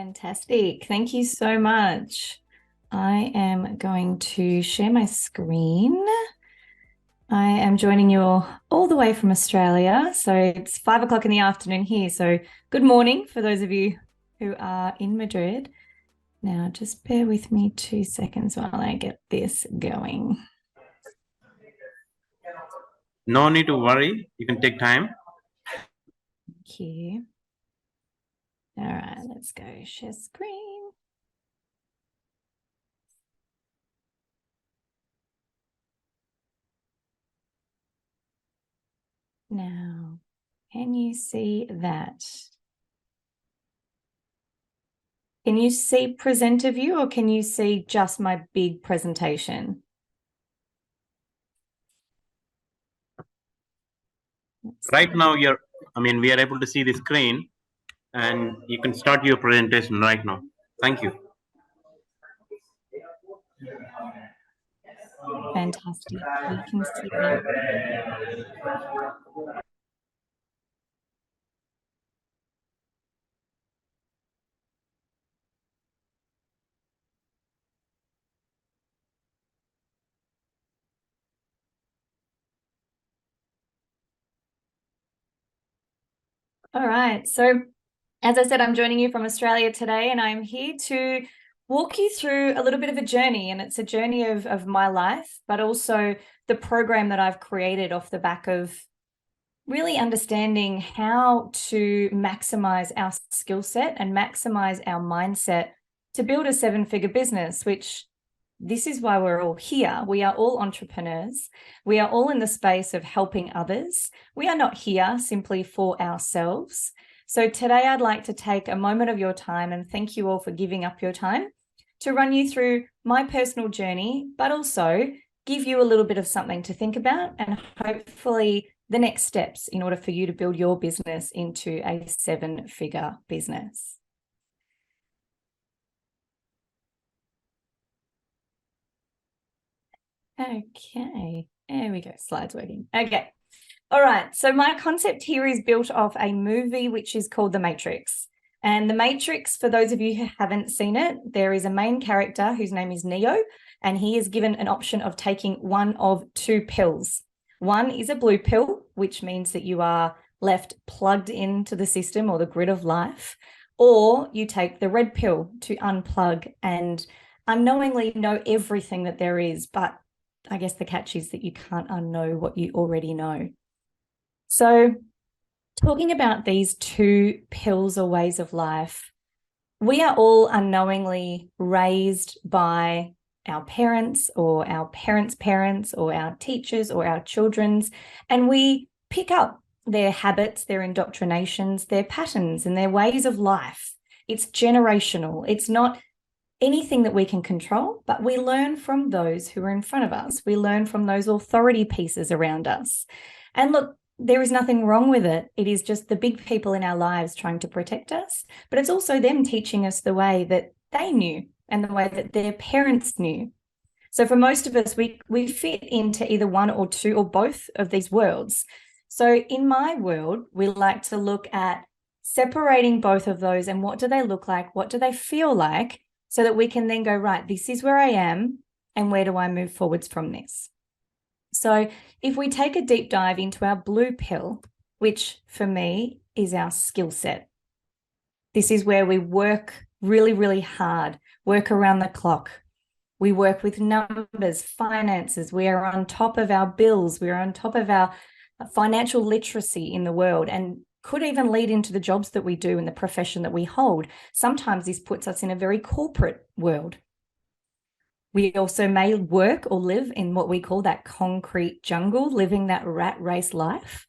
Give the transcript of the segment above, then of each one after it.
Fantastic. Thank you so much. I am going to share my screen. I am joining you all the way from Australia. So it's 5 o'clock in the afternoon here. So good morning for those of you who are in Madrid. Now, just bear with me 2 seconds while I get this going. No need to worry. You can take time. Thank you. All right, let's go share screen. Now, can you see that? Can you see presenter view or can you see just my big presentation? Right now, we are able to see the screen and you can start your presentation right now. Thank you. Fantastic. You can see that. All right. So as I said, I'm joining you from Australia today, and I'm here to walk you through a little bit of a journey. And it's a journey of my life, but also the program that I've created off the back of really understanding how to maximize our skill set and maximize our mindset to build a 7-figure business, which this is why we're all here. We are all entrepreneurs. We are all in the space of helping others. We are not here simply for ourselves. So today I'd like to take a moment of your time, and thank you all for giving up your time, to run you through my personal journey, but also give you a little bit of something to think about and hopefully the next steps in order for you to build your business into a 7-figure business. Okay, there we go. Slides working. Okay. All right. So my concept here is built off a movie which is called The Matrix. And The Matrix, for those of you who haven't seen it, there is a main character whose name is Neo, and he is given an option of taking one of 2 pills. One is a blue pill, which means that you are left plugged into the system or the grid of life, or you take the red pill to unplug and unknowingly know everything that there is. But I guess the catch is that you can't unknow what you already know. So talking about these 2 pills or ways of life, we are all unknowingly raised by our parents or our parents' parents or our teachers or our children's, and we pick up their habits, their indoctrinations, their patterns and their ways of life. It's generational. It's not anything that we can control, but we learn from those who are in front of us. We learn from those authority pieces around us. And look, there is nothing wrong with it. It is just the big people in our lives trying to protect us, but it's also them teaching us the way that they knew and the way that their parents knew. So for most of us, we fit into either one or 2 or both of these worlds. So in my world, we like to look at separating both of those and what do they look like? What do they feel like? So that we can then go, right, this is where I am and where do I move forwards from this? So if we take a deep dive into our blue pill, which for me is our skill set, this is where we work really, really hard, work around the clock. We work with numbers, finances. We are on top of our bills. We are on top of our financial literacy in the world, and could even lead into the jobs that we do and the profession that we hold. Sometimes this puts us in a very corporate world. We also may work or live in what we call that concrete jungle, living that rat race life,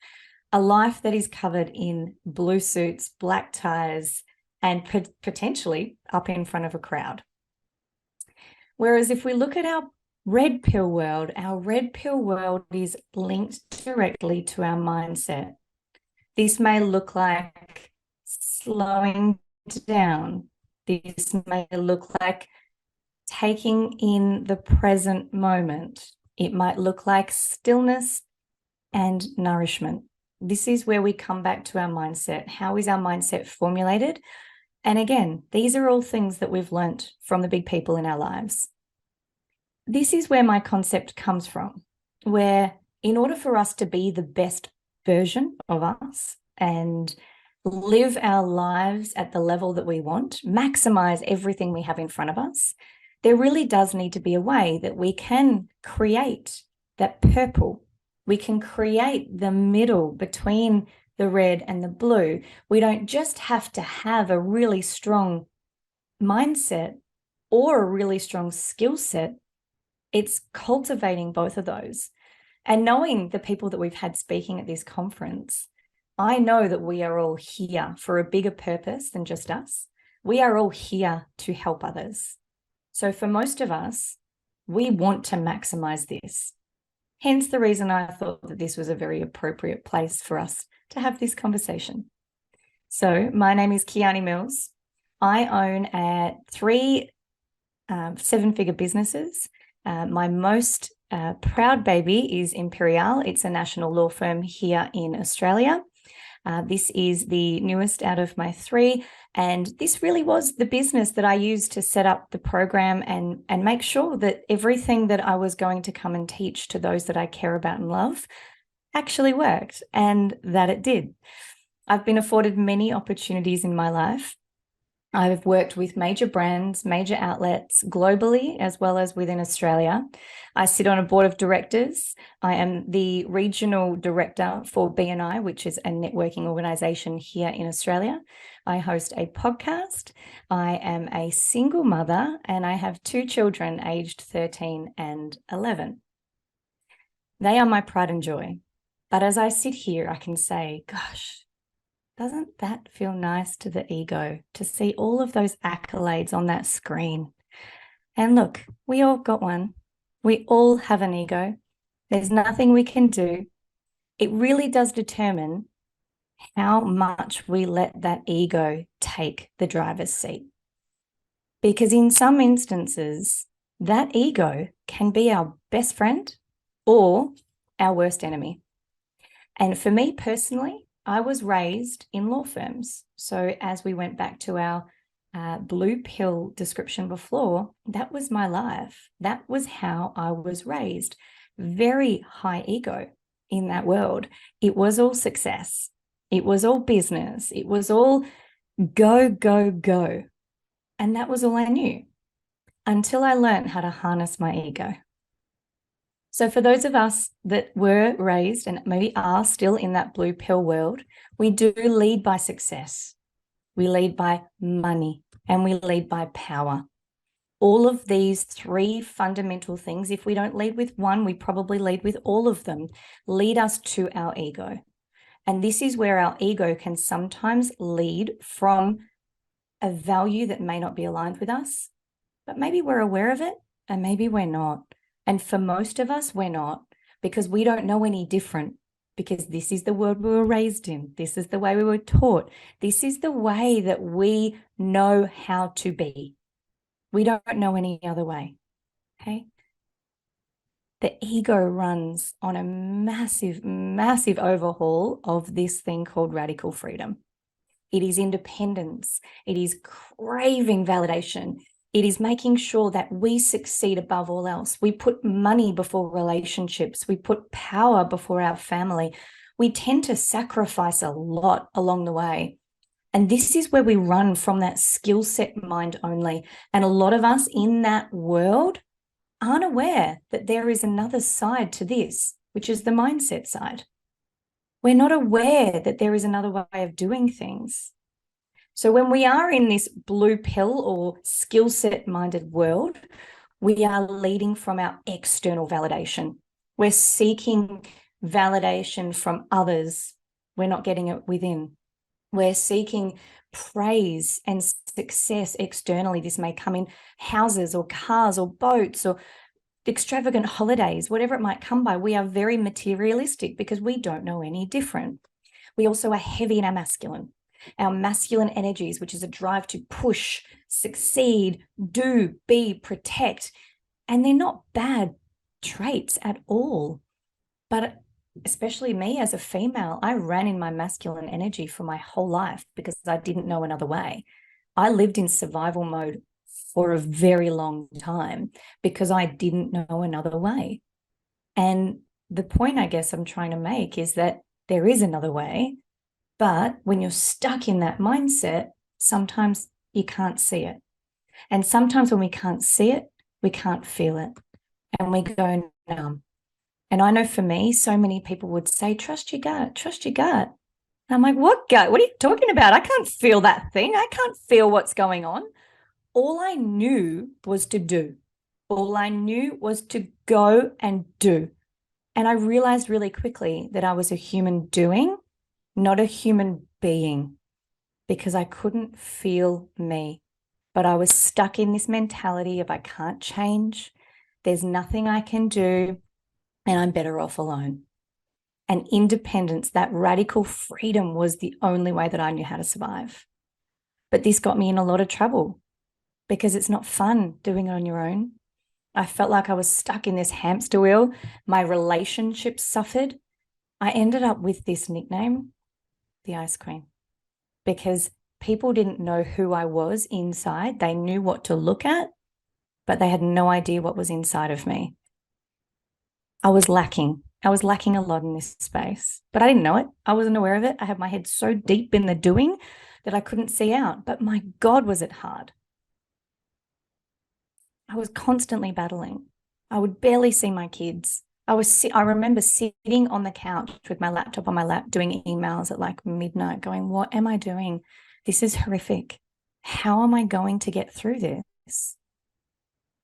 a life that is covered in blue suits, black ties, and potentially up in front of a crowd. Whereas if we look at our red pill world is linked directly to our mindset. This may look like slowing down. This may look like taking in the present moment. It might look like stillness and nourishment. This is where we come back to our mindset. How is our mindset formulated? And again, these are all things that we've learnt from the big people in our lives. This is where my concept comes from, where in order for us to be the best version of us and live our lives at the level that we want, maximize everything we have in front of us, there really does need to be a way that we can create that purple. We can create the middle between the red and the blue. We don't just have to have a really strong mindset or a really strong skill set. It's cultivating both of those. And knowing the people that we've had speaking at this conference, I know that we are all here for a bigger purpose than just us. We are all here to help others. So for most of us, we want to maximize this. Hence the reason I thought that this was a very appropriate place for us to have this conversation. So my name is Kiani Mills. I own 3 7-figure businesses. My most proud baby is Imperial. It's a national law firm here in Australia. This is the newest out of my 3. And this really was the business that I used to set up the program and make sure that everything that I was going to come and teach to those that I care about and love actually worked, and that it did. I've been afforded many opportunities in my life. I've worked with major brands, major outlets globally, as well as within Australia. I sit on a board of directors. I am the regional director for BNI, which is a networking organization here in Australia. I host a podcast. I am a single mother, and I have 2 children aged 13 and 11. They are my pride and joy. But as I sit here, I can say, gosh, doesn't that feel nice to the ego to see all of those accolades on that screen? And look, we all got one. We all have an ego. There's nothing we can do. It really does determine how much we let that ego take the driver's seat. Because in some instances, that ego can be our best friend or our worst enemy. And for me personally, I was raised in law firms. So as we went back to our blue pill description before, that was my life. That was how I was raised. Very high ego in that world. It was all success. It was all business. It was all go, go, go. And that was all I knew until I learned how to harness my ego. So for those of us that were raised and maybe are still in that blue pill world, we do lead by success. We lead by money and we lead by power. All of these 3 fundamental things, if we don't lead with one, we probably lead with all of them, lead us to our ego. And this is where our ego can sometimes lead from a value that may not be aligned with us, but maybe we're aware of it and maybe we're not. And for most of us, we're not, because we don't know any different, because this is the world we were raised in. This is the way we were taught. This is the way that we know how to be. We don't know any other way, okay? The ego runs on a massive, massive overhaul of this thing called radical freedom. It is independence. It is craving validation. It is making sure that we succeed above all else. We put money before relationships. We put power before our family. We tend to sacrifice a lot along the way. And this is where we run from that skill set mind only. And a lot of us in that world aren't aware that there is another side to this, which is the mindset side. We're not aware that there is another way of doing things. So when we are in this blue pill or skill set minded world, we are leading from our external validation. We're seeking validation from others. We're not getting it within. We're seeking praise and success externally. This may come in houses or cars or boats or extravagant holidays, whatever it might come by. We are very materialistic because we don't know any different. We also are heavy in our masculine energies, which is a drive to push, succeed, do, be, protect. And they're not bad traits at all. But especially me as a female, I ran in my masculine energy for my whole life because I didn't know another way. I lived in survival mode for a very long time because I didn't know another way. And the point I guess I'm trying to make is that there is another way, but when you're stuck in that mindset, sometimes you can't see it. And sometimes when we can't see it, we can't feel it. And we go numb. And I know for me, so many people would say, trust your gut, trust your gut. And I'm like, what gut? What are you talking about? I can't feel that thing. I can't feel what's going on. All I knew was to do. All I knew was to go and do. And I realized really quickly that I was a human doing, not a human being, because I couldn't feel me. But I was stuck in this mentality of I can't change. There's nothing I can do, and I'm better off alone. And independence, that radical freedom, was the only way that I knew how to survive. But this got me in a lot of trouble because it's not fun doing it on your own. I felt like I was stuck in this hamster wheel. My relationships suffered. I ended up with this nickname, the Ice Queen, because people didn't know who I was inside. They knew what to look at, but they had no idea what was inside of me. I was lacking a lot in this space, but I didn't know it. I wasn't aware of it. I had my head so deep in the doing that I couldn't see out. But my God, was it hard. I was constantly battling. I would barely see my kids. I remember sitting on the couch with my laptop on my lap doing emails at like midnight going, what am I doing? This is horrific. How am I going to get through this?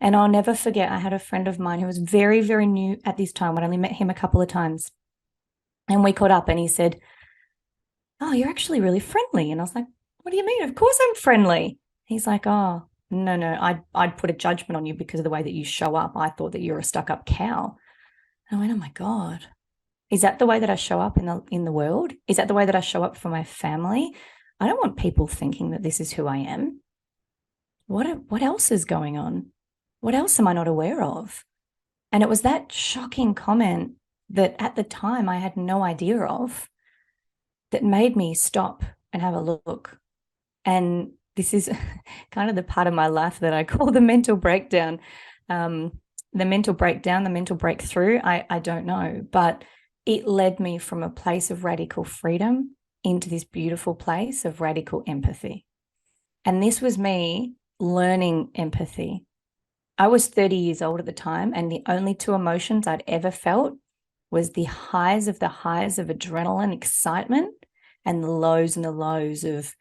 And I'll never forget, I had a friend of mine who was very, very new at this time. I'd only met him a couple of times. And we caught up and he said, oh, you're actually really friendly. And I was like, what do you mean? Of course I'm friendly. He's like, oh, no, I'd put a judgment on you because of the way that you show up. I thought that you're a stuck-up cow. And I went, oh my God, is that the way that I show up in the world? Is that the way that I show up for my family? I don't want people thinking that this is who I am. What else is going on? What else am I not aware of? And it was that shocking comment that at the time I had no idea of that made me stop and have a look. And this is kind of the part of my life that I call the mental breakdown. The mental breakdown, the mental breakthrough, I don't know, but it led me from a place of radical freedom into this beautiful place of radical empathy. And this was me learning empathy. I was 30 years old at the time, and the only two emotions I'd ever felt was the highs of adrenaline, excitement, and the lows of,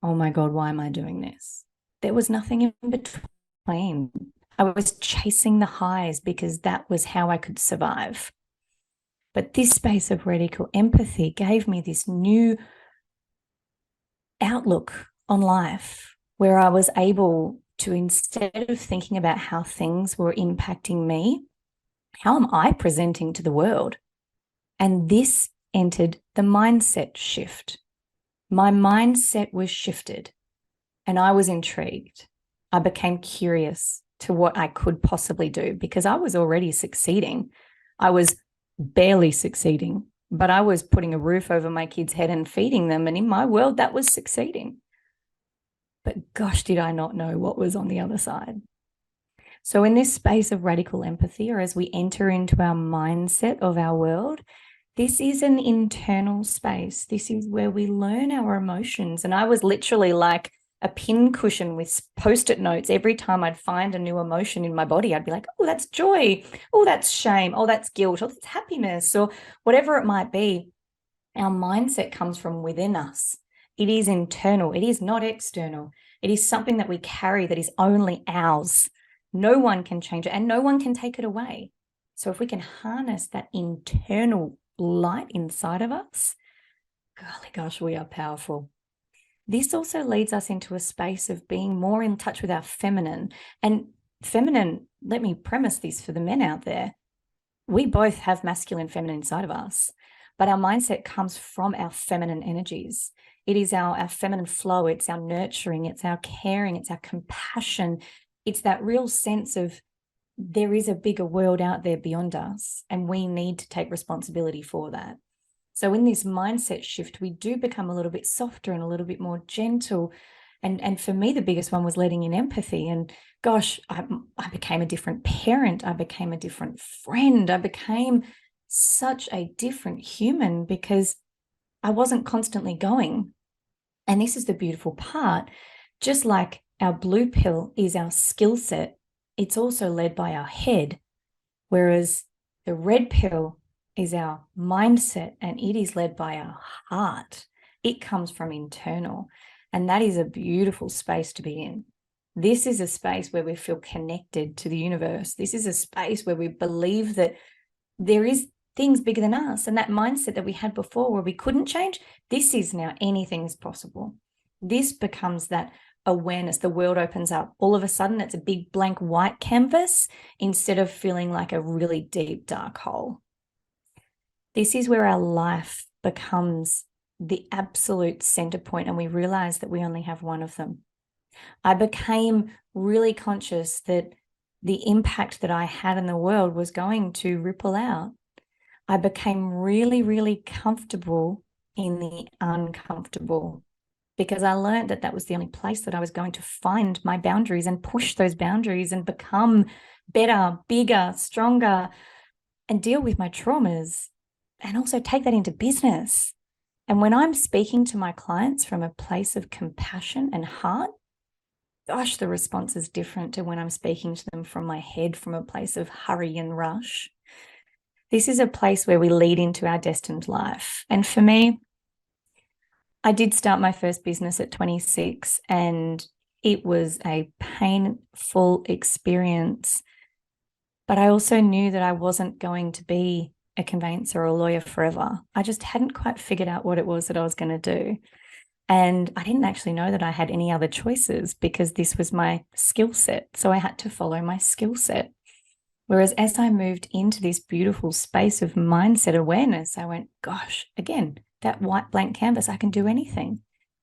oh my God, why am I doing this? There was nothing in between. I was chasing the highs because that was how I could survive. But this space of radical empathy gave me this new outlook on life where I was able to, instead of thinking about how things were impacting me, how am I presenting to the world? And this entered the mindset shift. My mindset was shifted and I was intrigued. I became curious to what I could possibly do because I was already succeeding. I was barely succeeding, but I was putting a roof over my kids' head and feeding them. And in my world, that was succeeding. But gosh, did I not know what was on the other side. So in this space of radical empathy, or as we enter into our mindset of our world, this is an internal space. This is where we learn our emotions. And I was literally like a pin cushion with Post-it notes. Every time I'd find a new emotion in my body, I'd be like, oh, that's joy. Oh, that's shame. Oh, that's guilt. Oh, that's happiness, or whatever it might be. Our mindset comes from within us. It is internal. It is not external. It is something that we carry that is only ours. No one can change it and no one can take it away. So if we can harness that internal light inside of us, golly gosh, we are powerful. This also leads us into a space of being more in touch with our feminine. And feminine, let me premise this for the men out there. We both have masculine, feminine inside of us, but our mindset comes from our feminine energies. It is our feminine flow. It's our nurturing. It's our caring. It's our compassion. It's that real sense of there is a bigger world out there beyond us, and we need to take responsibility for that. So in this mindset shift, we do become a little bit softer and a little bit more gentle. And for me, the biggest one was letting in empathy. And gosh, I became a different parent. I became a different friend. I became such a different human because I wasn't constantly going. And this is the beautiful part. Just like our blue pill is our skill set, it's also led by our head. Whereas the red pill is our mindset and it is led by our heart. It comes from internal. And that is a beautiful space to be in. This is a space where we feel connected to the universe. This is a space where we believe that there is things bigger than us. And that mindset that we had before where we couldn't change, this is now anything is possible. This becomes that awareness. The world opens up. All of a sudden, it's a big blank white canvas instead of feeling like a really deep, dark hole. This is where our life becomes the absolute center point, and we realize that we only have one of them. I became really conscious that the impact that I had in the world was going to ripple out. I became really, really comfortable in the uncomfortable because I learned that that was the only place that I was going to find my boundaries and push those boundaries and become better, bigger, stronger, and deal with my traumas and also take that into business. And when I'm speaking to my clients from a place of compassion and heart, gosh, the response is different to when I'm speaking to them from my head, from a place of hurry and rush. This is a place where we lead into our destined life. And for me, I did start my first business at 26 and it was a painful experience. But I also knew that I wasn't going to be a conveyancer or a lawyer forever. I just hadn't quite figured out what it was that I was going to do. And I didn't actually know that I had any other choices because this was my skill set. So I had to follow my skill set. Whereas as I moved into this beautiful space of mindset awareness, I went, gosh, again, that white blank canvas, I can do anything.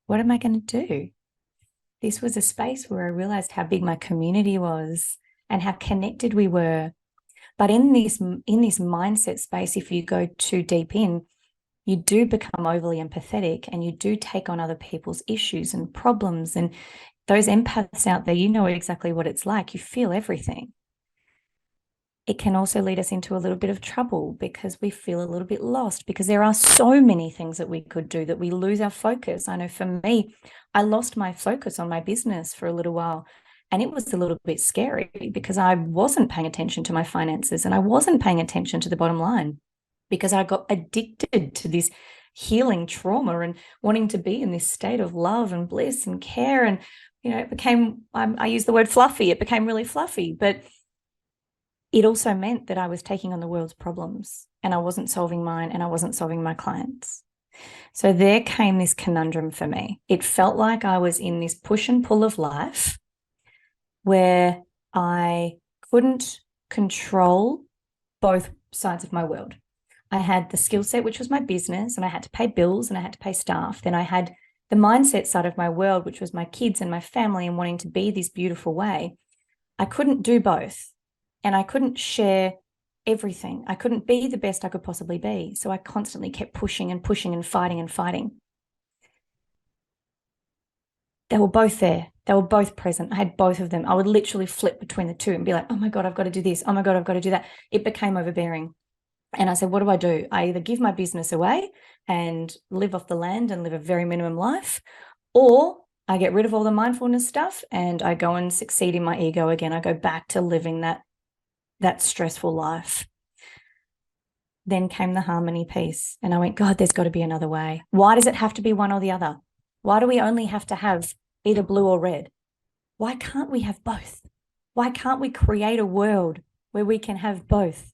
What am I going to do? This was a space where I realized how big my community was and how connected we were. But in this mindset space, if you go too deep in, you do become overly empathetic and you do take on other people's issues and problems. And those empaths out there, you know exactly what it's like. You feel everything. It can also lead us into a little bit of trouble because we feel a little bit lost because there are so many things that we could do that we lose our focus. I know for me, I lost my focus on my business for a little while. And it was a little bit scary because I wasn't paying attention to my finances and I wasn't paying attention to the bottom line because I got addicted to this healing trauma and wanting to be in this state of love and bliss and care. And, you know, it became, I use the word fluffy, it became really fluffy, but it also meant that I was taking on the world's problems and I wasn't solving mine and I wasn't solving my clients. So there came this conundrum for me. It felt like I was in this push and pull of life where I couldn't control both sides of my world. I had the skill set, which was my business, and I had to pay bills and I had to pay staff. Then I had the mindset side of my world, which was my kids and my family and wanting to be this beautiful way. I couldn't do both. And I couldn't share everything. I couldn't be the best I could possibly be. So I constantly kept pushing and pushing and fighting and fighting. They were both there. They were both present. I had both of them. I would literally flip between the two and be like, oh my God, I've got to do this. Oh my God, I've got to do that. It became overbearing. And I said, what do? I either give my business away and live off the land and live a very minimum life, or I get rid of all the mindfulness stuff and I go and succeed in my ego again. I go back to living that stressful life. Then came the harmony piece. And I went, God, there's got to be another way. Why does it have to be one or the other? Why do we only have to have either blue or red? Why can't we have both? Why can't we create a world where we can have both?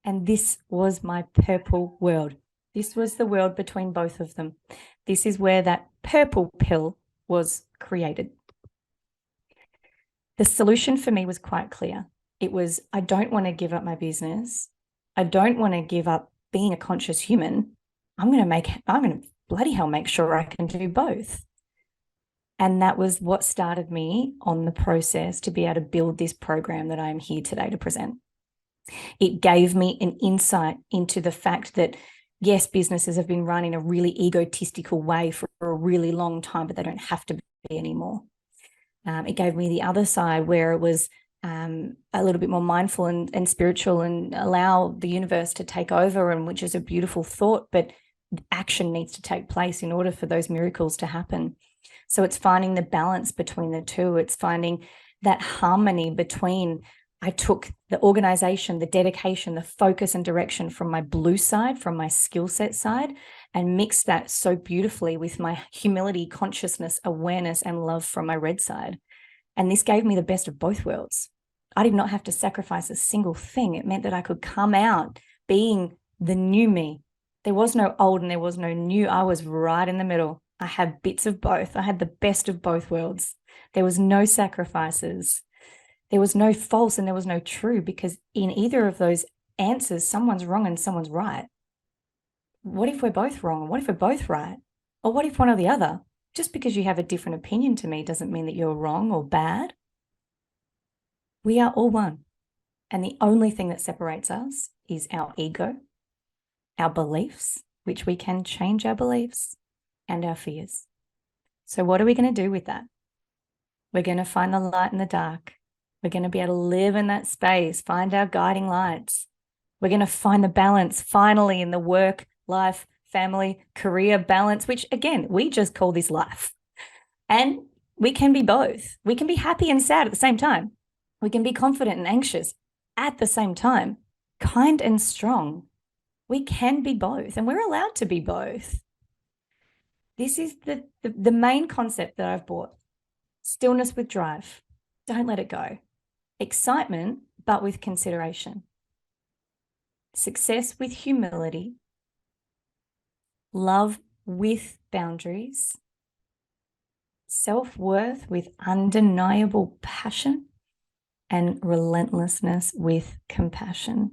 And this was my purple world. This was the world between both of them. This is where that purple pill was created. The solution for me was quite clear. It was, I don't want to give up my business. I don't want to give up being a conscious human. I'm going to bloody hell make sure I can do both. And that was what started me on the process to be able to build this program that I am here today to present. It gave me an insight into the fact that Yes, businesses have been run in a really egotistical way for a really long time, but they don't have to be anymore. It gave me the other side where it was a little bit more mindful and spiritual, and allow the universe to take over, and which is a beautiful thought, but action needs to take place in order for those miracles to happen. So it's finding the balance between the two. It's finding that harmony between, I took the organization, the dedication, the focus and direction from my blue side, from my skill set side, and mixed that so beautifully with my humility, consciousness, awareness, and love from my red side. And this gave me the best of both worlds. I did not have to sacrifice a single thing. It meant that I could come out being the new me. There was no old and there was no new. I was right in the middle. I had bits of both. I had the best of both worlds. There was no sacrifices. There was no false and there was no true, because in either of those answers, someone's wrong and someone's right. What if we're both wrong? What if we're both right? Or what if one or the other? Just because you have a different opinion to me doesn't mean that you're wrong or bad. We are all one. And the only thing that separates us is our ego, our beliefs, which we can change our beliefs, and our fears. So what are we going to do with that? We're going to find the light in the dark. We're going to be able to live in that space, find our guiding lights. We're going to find the balance finally in the work, life, family, career balance, which again, we just call this life. And we can be both. We can be happy and sad at the same time. We can be confident and anxious at the same time, kind and strong. We can be both, and we're allowed to be both. This is the main concept that I've brought. Stillness with drive. Don't let it go. Excitement, but with consideration. Success with humility. Love with boundaries. Self-worth with undeniable passion. And relentlessness with compassion.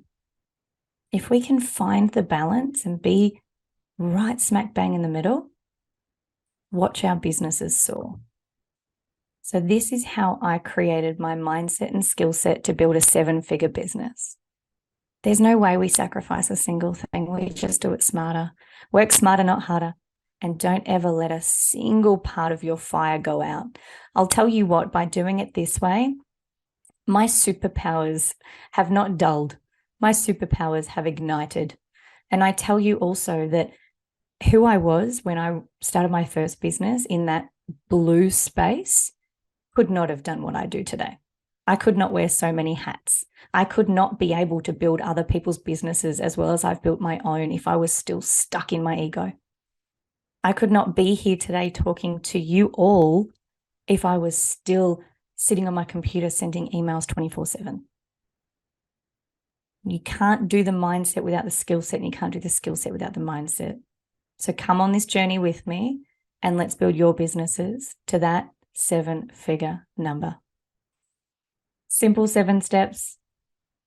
If we can find the balance and be right smack bang in the middle, watch our businesses soar. So this is how I created my mindset and skill set to build a 7-figure business. There's no way we sacrifice a single thing. We just do it smarter. Work smarter, not harder. And don't ever let a single part of your fire go out. I'll tell you what, by doing it this way, my superpowers have not dulled. My superpowers have ignited. And I tell you also that who I was when I started my first business in that blue space could not have done what I do today. I could not wear so many hats. I could not be able to build other people's businesses as well as I've built my own if I was still stuck in my ego. I could not be here today talking to you all if I was still sitting on my computer sending emails 24/7. You can't do the mindset without the skill set, and you can't do the skill set without the mindset. So come on this journey with me and let's build your businesses to that 7-figure number. Simple 7 steps.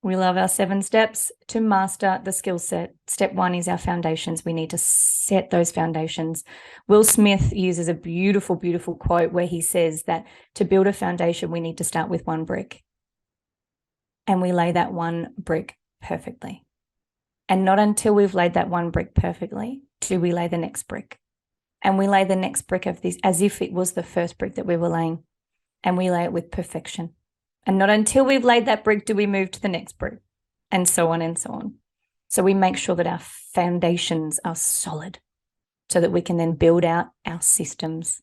We love our 7 steps to master the skill set. Step 1 is our foundations. We need to set those foundations. Will Smith uses a beautiful, beautiful quote where he says that to build a foundation, we need to start with 1 brick. And we lay that 1 brick perfectly. And not until we've laid that 1 brick perfectly do we lay the next brick. And we lay the next brick of this as if it was the first brick that we were laying. And we lay it with perfection. And not until we've laid that brick do we move to the next brick, and so on and so on. So we make sure that our foundations are solid so that we can then build out our systems,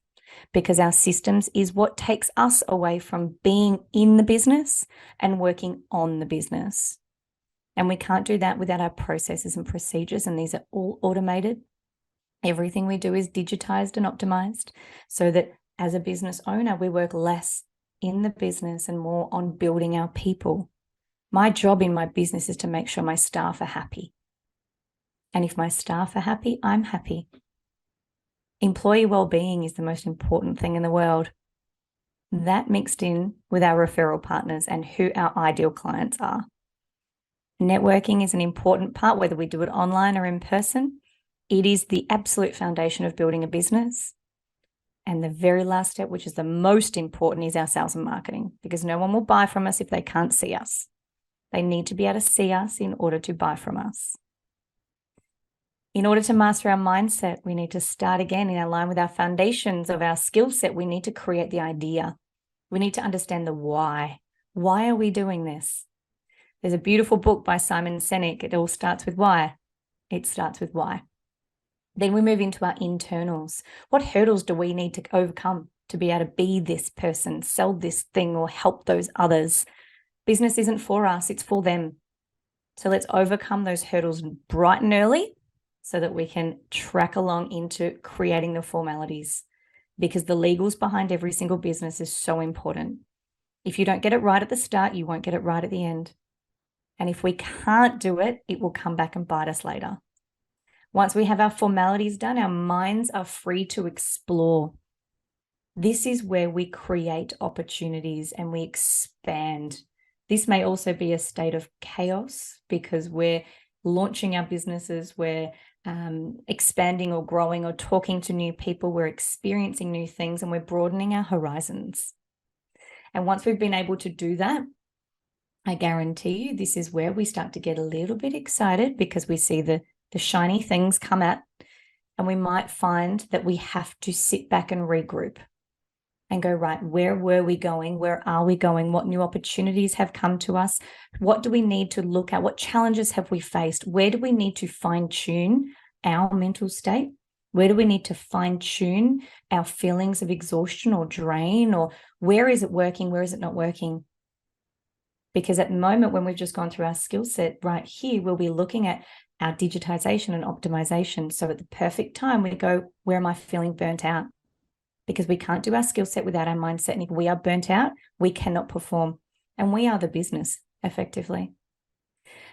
because our systems is what takes us away from being in the business and working on the business. And we can't do that without our processes and procedures, and these are all automated. Everything we do is digitized and optimized so that as a business owner, we work less in the business and more on building our people. My job in my business is to make sure my staff are happy. And if my staff are happy, I'm happy. Employee well-being is the most important thing in the world. That mixed in with our referral partners and who our ideal clients are. Networking is an important part, whether we do it online or in person. It is the absolute foundation of building a business. And the very last step, which is the most important, is our sales and marketing, because no one will buy from us if they can't see us. They need to be able to see us in order to buy from us. In order to master our mindset, we need to start again in line with our foundations of our skill set. We need to create the idea. We need to understand the why. Why are we doing this? There's a beautiful book by Simon Sinek. It all starts with why. It starts with why. Then we move into our internals. What hurdles do we need to overcome to be able to be this person, sell this thing, or help those others? Business isn't for us, it's for them. So let's overcome those hurdles bright and early so that we can track along into creating the formalities, because the legals behind every single business is so important. If you don't get it right at the start, you won't get it right at the end. And if we can't do it, it will come back and bite us later. Once we have our formalities done, our minds are free to explore. This is where we create opportunities and we expand. This may also be a state of chaos because we're launching our businesses, we're expanding or growing or talking to new people, we're experiencing new things, and we're broadening our horizons. And once we've been able to do that, I guarantee you this is where we start to get a little bit excited because we see the shiny things come at, and we might find that we have to sit back and regroup and go, right, where were we going? Where are we going? What new opportunities have come to us? What do we need to look at? What challenges have we faced? Where do we need to fine tune our mental state? Where do we need to fine tune our feelings of exhaustion or drain? Or where is it working? Where is it not working? Because at the moment, when we've just gone through our skill set right here, we'll be looking at our digitization and optimization. So at the perfect time, we go, where am I feeling burnt out? Because we can't do our skill set without our mindset. And if we are burnt out, we cannot perform. And we are the business, effectively.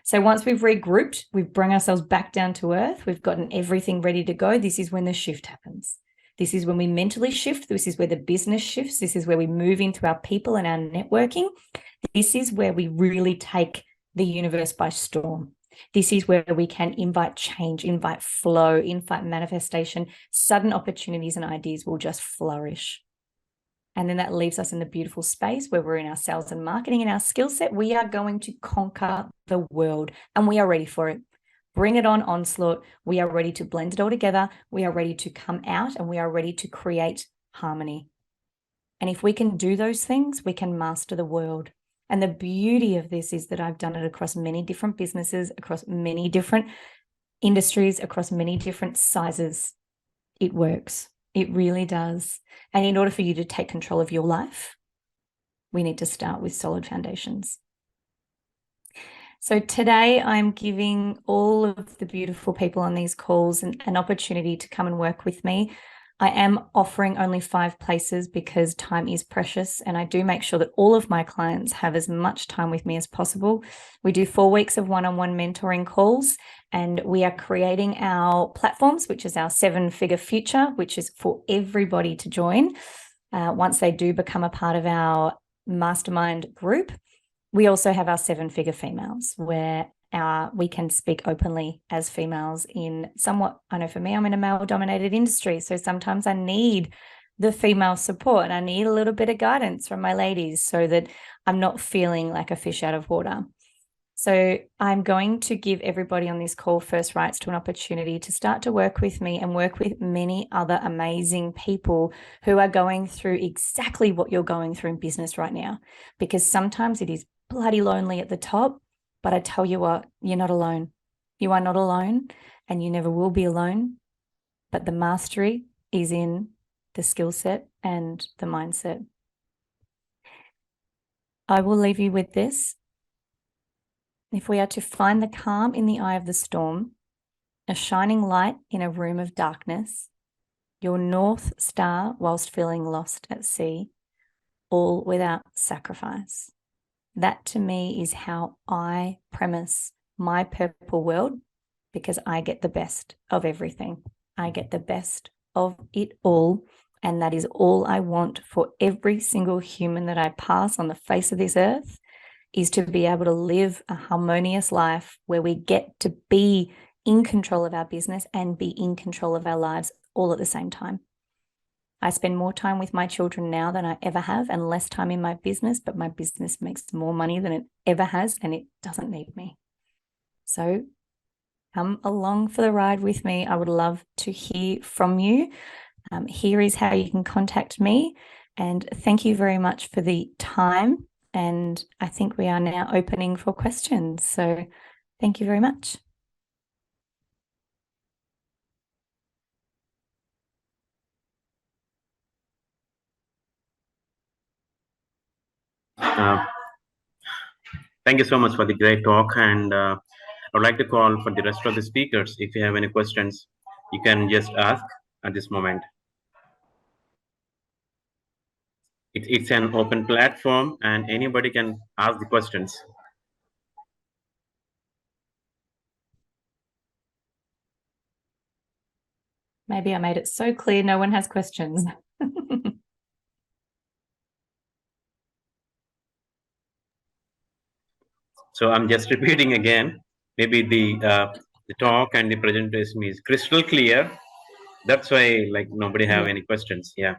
So once we've regrouped, we've brought ourselves back down to earth, we've gotten everything ready to go, this is when the shift happens. This is when we mentally shift. This is where the business shifts. This is where we move into our people and our networking. This is where we really take the universe by storm. This is where we can invite change, invite flow, invite manifestation. Sudden opportunities and ideas will just flourish. And then that leaves us in the beautiful space where we're in our sales and marketing and our skill set. We are going to conquer the world, and we are ready for it. Bring it on, onslaught. We are ready to blend it all together. We are ready to come out, and we are ready to create harmony. And if we can do those things, we can master the world. And the beauty of this is that I've done it across many different businesses, across many different industries, across many different sizes. It works. It really does. And in order for you to take control of your life, we need to start with solid foundations. So today I'm giving all of the beautiful people on these calls an opportunity to come and work with me. I am offering only 5 places because time is precious, and I do make sure that all of my clients have as much time with me as possible. We do 4 weeks of one-on-one mentoring calls, and we are creating our platforms, which is our 7-figure future, which is for everybody to join once they do become a part of our mastermind group. We also have our 7-figure females, where we can speak openly as females in somewhat, I know for me, I'm in a male-dominated industry, so sometimes I need the female support and I need a little bit of guidance from my ladies so that I'm not feeling like a fish out of water. So I'm going to give everybody on this call first rights to an opportunity to start to work with me and work with many other amazing people who are going through exactly what you're going through in business right now, because sometimes it is bloody lonely at the top. But I tell you what, you're not alone. You are not alone, and you never will be alone. But the mastery is in the skill set and the mindset. I will leave you with this. If we are to find the calm in the eye of the storm, a shining light in a room of darkness, your North Star whilst feeling lost at sea, all without sacrifice. That to me is how I premise my purple world, because I get the best of everything. I get the best of it all. And that is all I want for every single human that I pass on the face of this earth, is to be able to live a harmonious life where we get to be in control of our business and be in control of our lives all at the same time. I spend more time with my children now than I ever have, and less time in my business, but my business makes more money than it ever has, and it doesn't need me. So come along for the ride with me. I would love to hear from you. Here is how you can contact me. And thank you very much for the time. And I think we are now opening for questions. So thank you very much. Thank you so much for the great talk, and I would like to call for the rest of the speakers. If you have any questions, you can just ask at this moment. It's an open platform, and anybody can ask the questions. Maybe I made it so clear no one has questions. So I'm just repeating again. Maybe the talk and the presentation is crystal clear. That's why like nobody have any questions. Yeah.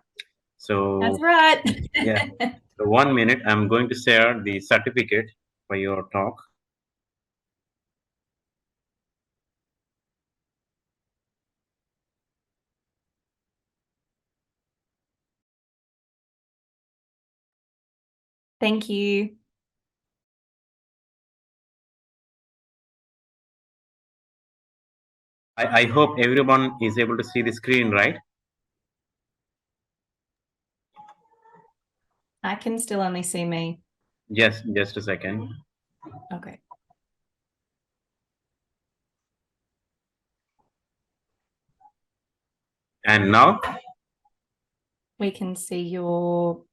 So That's right. yeah. So 1 minute, I'm going to share the certificate for your talk. Thank you. I hope everyone is able to see the screen, right? I can still only see me. Yes, just a second. Okay. And now? We can see your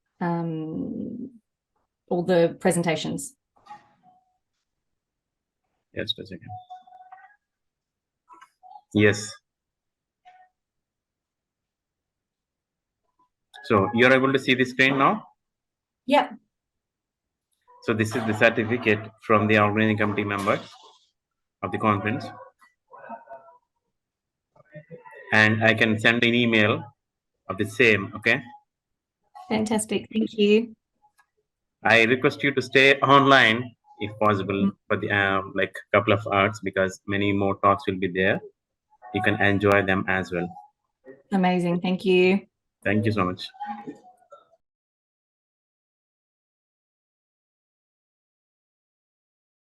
all the presentations. Just a second. Yes. So you're able to see the screen now? Yep. So this is the certificate from the organizing committee members of the conference. And I can send an email of the same, okay? Fantastic. Thank you. I request you to stay online if possible for the like couple of hours, because many more talks will be there. You can enjoy them as well. Amazing. Thank you. Thank you so much.